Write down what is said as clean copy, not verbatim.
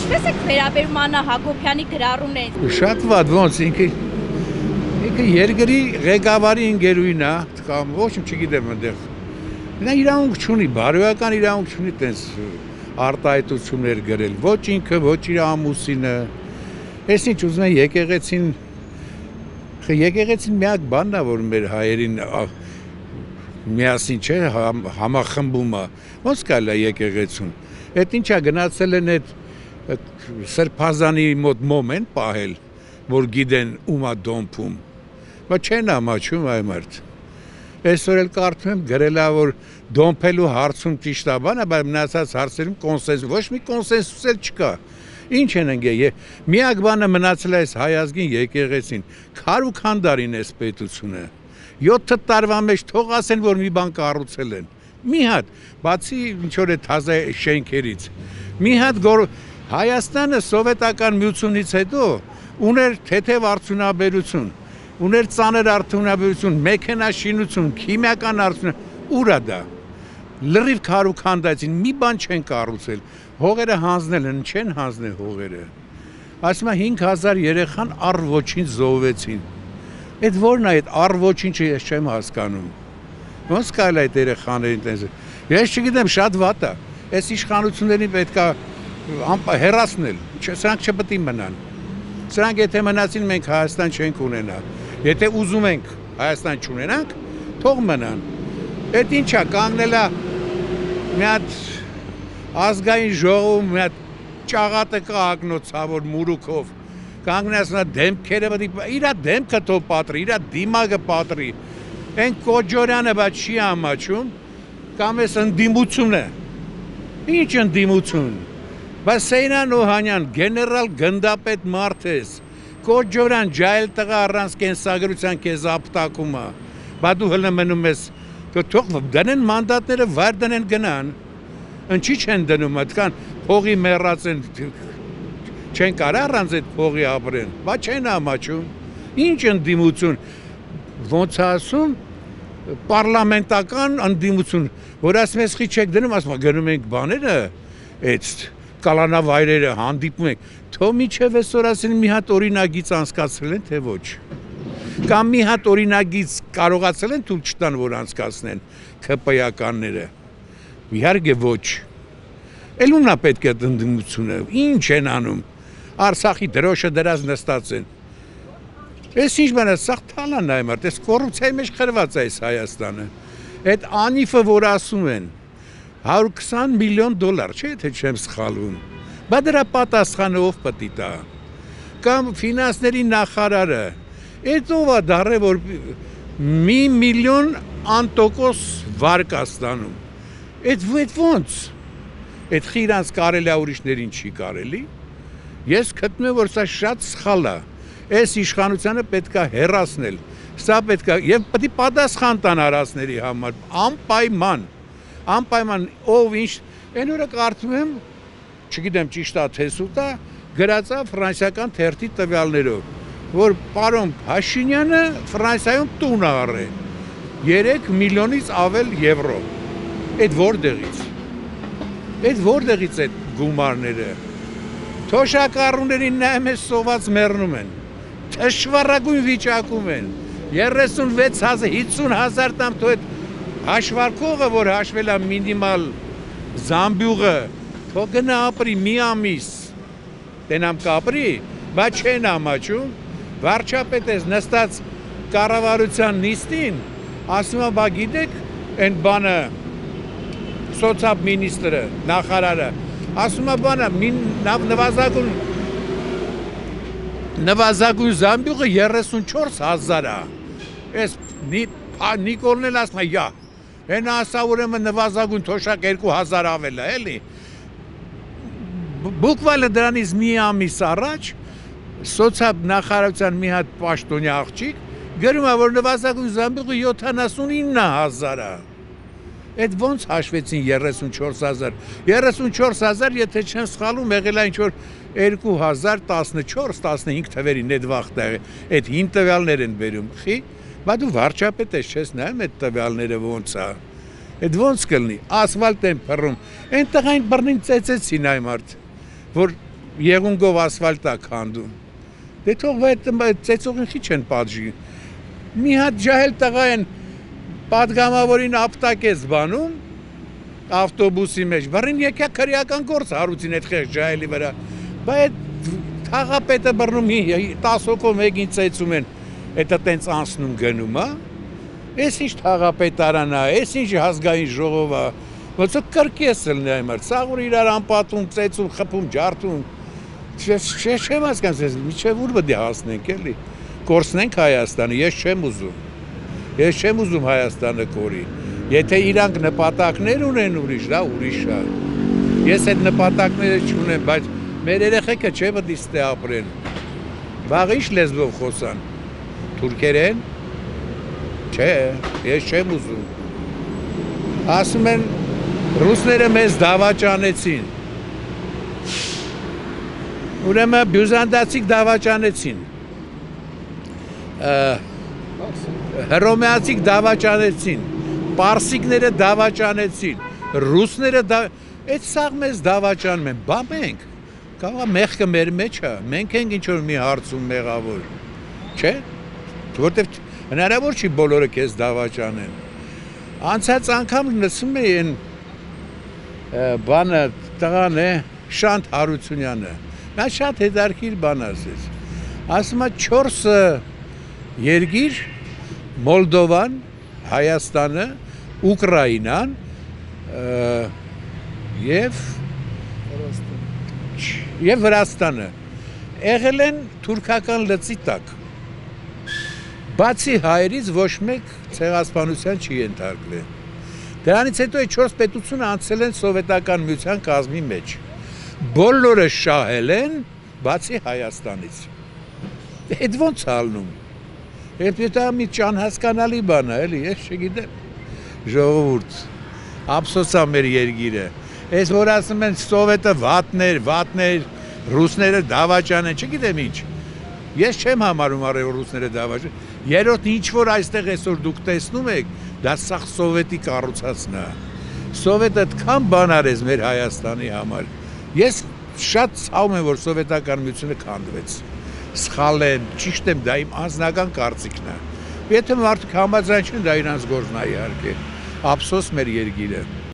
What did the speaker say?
Տեսեք վերաբերմանը Հակոբյանի գրառումն է։ Շատ վատ ոնց ինքը երկրի ղեկավարի ընկերուհին է, կամ ոչ չգիտեմ այնտեղ։ Նա իրավունք չունի, բարոյական իրավունք չունի տենց արտահայտություններ գրել, ոչ ինքը, ոչ իր ամուսինը։ Ես ինչ ուզում եմ եկեղեցին միակ բանն է, որ մեր հայերին միասին չէ համախմբում է։ Ոնց կարելի է եկեղեցուն։ Այդ ինչա գնացել են այդ սրբազանի մոտ մոմեն պահել, որ գիտեն ում է դոմփում։ Բայց չեն ամաչում այ մարդ։ Այսօր էլ կարդում եմ գրել է, որ դոմփելու հարցում ճիշտ է բանը, բայց մնացած հարցերում կոնսենսուս, ոչ մի կոնսենսուս էլ չկա։ Ինչ են ընկել։ Միակ բանը մնացել է այս հայ ազգին եկեղեցին։ Քար ու քանդարին էս պետությունը։ 7 տարվա մեջ թող ասեն, որ մի բան կառուցել են։ Մի հատ, բացի ինչ որ այդ հազա շենքերից։ Մի հատ Հայաստանը սովետական միությունից հետո ուներ թեթև արդյունաբերություն, ուներ ծանր արդյունաբերություն, մեքենաշինություն, քիմիական արդյունաբերություն, ուր է դա։ Լրիվ քար ու քանդեցին, մի բան չեն կառուցել։ Հողերը հանձնել են, չեն հանձնել հողերը։ Ասում է 5000 երեխան առ ոչինչ զոհվեցին։ Այդ ո՞րն է այդ առ ոչինչը ես չեմ հասկանում։ Ոնց կարելի է այդ երեխաներին տենց։ Ես չգիտեմ, շատ վատ է։ Այս իշխանություններին պետք է հեռացնել, սրանք չպետք է մնան։ Սրանք եթե մնացին մենք Հայաստան չենք ունենա։ Եթե ուզում ենք Հայաստան չունենանք, թող մնան։ Այդ ինչա կանգնել է մի հատ ազգային ժողովում մի հատ ճաղատը կա ակնոցավոր մուրուքով։ Կանգնած նա դեմքերը իր դեմքը թող պատրի, իր դիմակը պատրի։ Այն Կոջորյանը բայց չի ամաչում, կամ էս ընդդիմություն է։ Ինչ ընդդիմություն։ Բայց Սեյրան Օհանյան, գեներալ գնդապետ մարդ ես, Կոջորյան ջայլ տղա առանց կենսագրության քեզ ապտակում է, բա դու հլը մնում ես, թող դնեն մանդատները վար դնեն գնան, ընչի չեն դնում, այդքան փողի մեռած են, չեն կարա առանց այդ փողի ապրեն, բա չեն ամաչում, ինչ ընդդիմություն, ոնց ասում, պարլամենտական ընդդիմություն, որ ասում ես խի չեք դնում, ասում գնում ենք բաները, այդ կալանավայրերը հանդիպում ենք, թող միջև այսօր ասեն մի հատ օրինագիծ անցկացրել են, թե ոչ։ Կամ մի հատ օրինագիծ կարողացել են թույլ չտան, որ անցկացնեն ՔՊ-ականները։ Իհարկե ոչ։ Էլ ումն է պետք է ընդդիմությունը, ինչ են անում։ Արցախի դրոշը դրած նստած են։ Այս ինչ բան է, սաղ թալան է մարդ, այս կոռուպցիայի մեջ խրված է այս Հայաստանը։ Այդ անիվը, որ ասում են, 120 միլիոն դոլար, չէ՞ թե չեմ սխալվում։ Բա դրա պատասխանը ով պետք է տա։ Կամ ֆինանսների նախարարը, այդ ով է դառը, որ 1 միլիոն անտոկոս վարկ է ստանում։ Այդ ո՞նց։ Այդ խիրանց կարելի է ուրիշներին չի կարելի։ Ես գտնում եմ, որ սա շատ սխալ է։ Այս իշխանությանը պետք է հեռացնել։ Սա պետք է եւ պետք է պատասխան տան արածների համար, անպայման ով ինչ, այն օրը կարդում եմ, չգիտեմ ճիշտ է թե սուտ է, գրած է ֆրանսիական թերթի տվյալներով, որ պարոն Փաշինյանը Ֆրանսիայում տուն է առել 3 միլիոնից ավել եվրո։ Այդ որտեղից այդ գումարները։ Թոշակառուներին նայում ես սոված մեռնում են։ Թշվառագույն վիճակում են։ 50,000 տամ թո այդ հաշվարկողը, որ հաշվել է մինիմալ զամբյուղը, թող գնա ապրի մի ամիս, տենամ կապրի, բայց չեն ամաչում, վարչապետես նստած կառավարության նիստին, ասում է, բա գիտեք, այն բանը, սոցիալ մինիստրը, նախարարը, ասում է բանը, նվազագույն զամբյուղը 34,000 է, ես Նիկոլն էլ ասում է, յա, հեն ասա ուրեմն նվազագույն թոշակ 2,000 ավել է, էլի, բուկվալը դրանից մի ամիս առաջ, սոցիալ նախարարության մի հատ պաշտոնյա աղջիկ, գրում է, որ նվազագույն զամբյուղը 79,000 է, այդ ոնց հաշվեցին 34,000, 34,000 եթե չեն սխալում, եղել է ինչ-որ 2014-15 թվերին այդ վաղ այդ հին տվյալներ են բերում, խի, բա դու վարչապետ ես չես նայում այդ տվյալները ոնց է, Այդ ոնց կլինի, ասֆալտ են փռում, այնտեղ այն բռնին ծեծեցին այ մարդ, որ եղունգով ասֆալտ է քանդում։ Դե թող այդ ծեծողին քիչ են պատժի։ Մի հատ ջահել տղա են պատգամավորին ապտակեց բանում, ավտոբուսի մեջ, բռին եկա քրեական գործ հարուցին այդ խեղ ջահելի վրա։ Բայց թաղապետը բռնում 10 հոգով մեկին ծեծում են, դա տենց անցնում գնում, հա։ Էս ինչ թաղապետարանն է, էս ինչ ազգային ժողով է, ոնց որ կրկես լնի այ մարդ, սաղուր իրար անպատում, ծեծում, խփում, ջարդում։ Չեմ հասկանում, միջև ուր պետք է հասնենք էլի։ Կորցնենք Հայաստանը, ես չեմ ուզում Հայաստանը կորի։ Եթե իրանք նպատակներ ունեն ուրիշ, դա ուրիշ է։ Ես այդ նպատակները չունեմ, բայց մեր երեխեքը չէ պետք է ստե ապրեն։ Վաղ ինչ լեզվով խոսան։ Թուրքերեն։ Չէ, ես չեմ ուզում։ Ասում են ռուսները մեզ դավաճանեցին։ Ուրեմն բյուզանդացիք դավաճանեցին։ Հռոմեացիք դավաճանեցին։ Պարսիկները դավաճանեցին, ռուսները այդ սաղ մեզ դավաճանում են, բա մենք, կաղա մեղքը մեր մեջ է, մենք ենք ինչ-որ մի հարցում մեղավոր, չէ, որտև հնարավոր չի բոլորը կեզ դավաճանեն, անցած անգամ լսում է են բանը տղան է Շանթ Հարությունյանը, նա շատ հետարքիր բան ասեց, ասում է 4 երկիր, Մոլդովան, Հայաստանը, Ուկրաինան և Վրաստանը եղել են թուրքական լծի տակ։ Բացի հայերից ոչ մեկ ցեղասպանության չի ենթարկվել։ Դրանից հետո այդ 4 պետությունը անցել են սովետական միության կազմի մեջ։ Բոլորը շահել են, բացի Հայաստանից։ Այդ ոնց ալնում։ Դա մի ճանհասկանալի բան է, էլի, ես չգիտեմ, ժողովուրդ, ափսոսա մեր երկիրը, ես որ ասում են սովետը վատներ, ռուսները դավաճան են, չգիտեմ ինչ, ես չեմ համարում արև ռուսները դավաճան, երրորդ ինչ որ այստեղ այսօր դուք տեսնում եք, դա սաղ սովետի կառուցածն է, սովետը այդքան բան արեց մեր Հայաստանի համար, ես շատ ցավում եմ, որ սովետական միությունը քանդվեց, սխալ են, ճիշտ եմ, դա իմ անձնական կարծիքն է։ Եթե մարդիկ համաձայն չեն, դա իրանց գործն է իհարկե։ Ափսոս մեր երկիրը։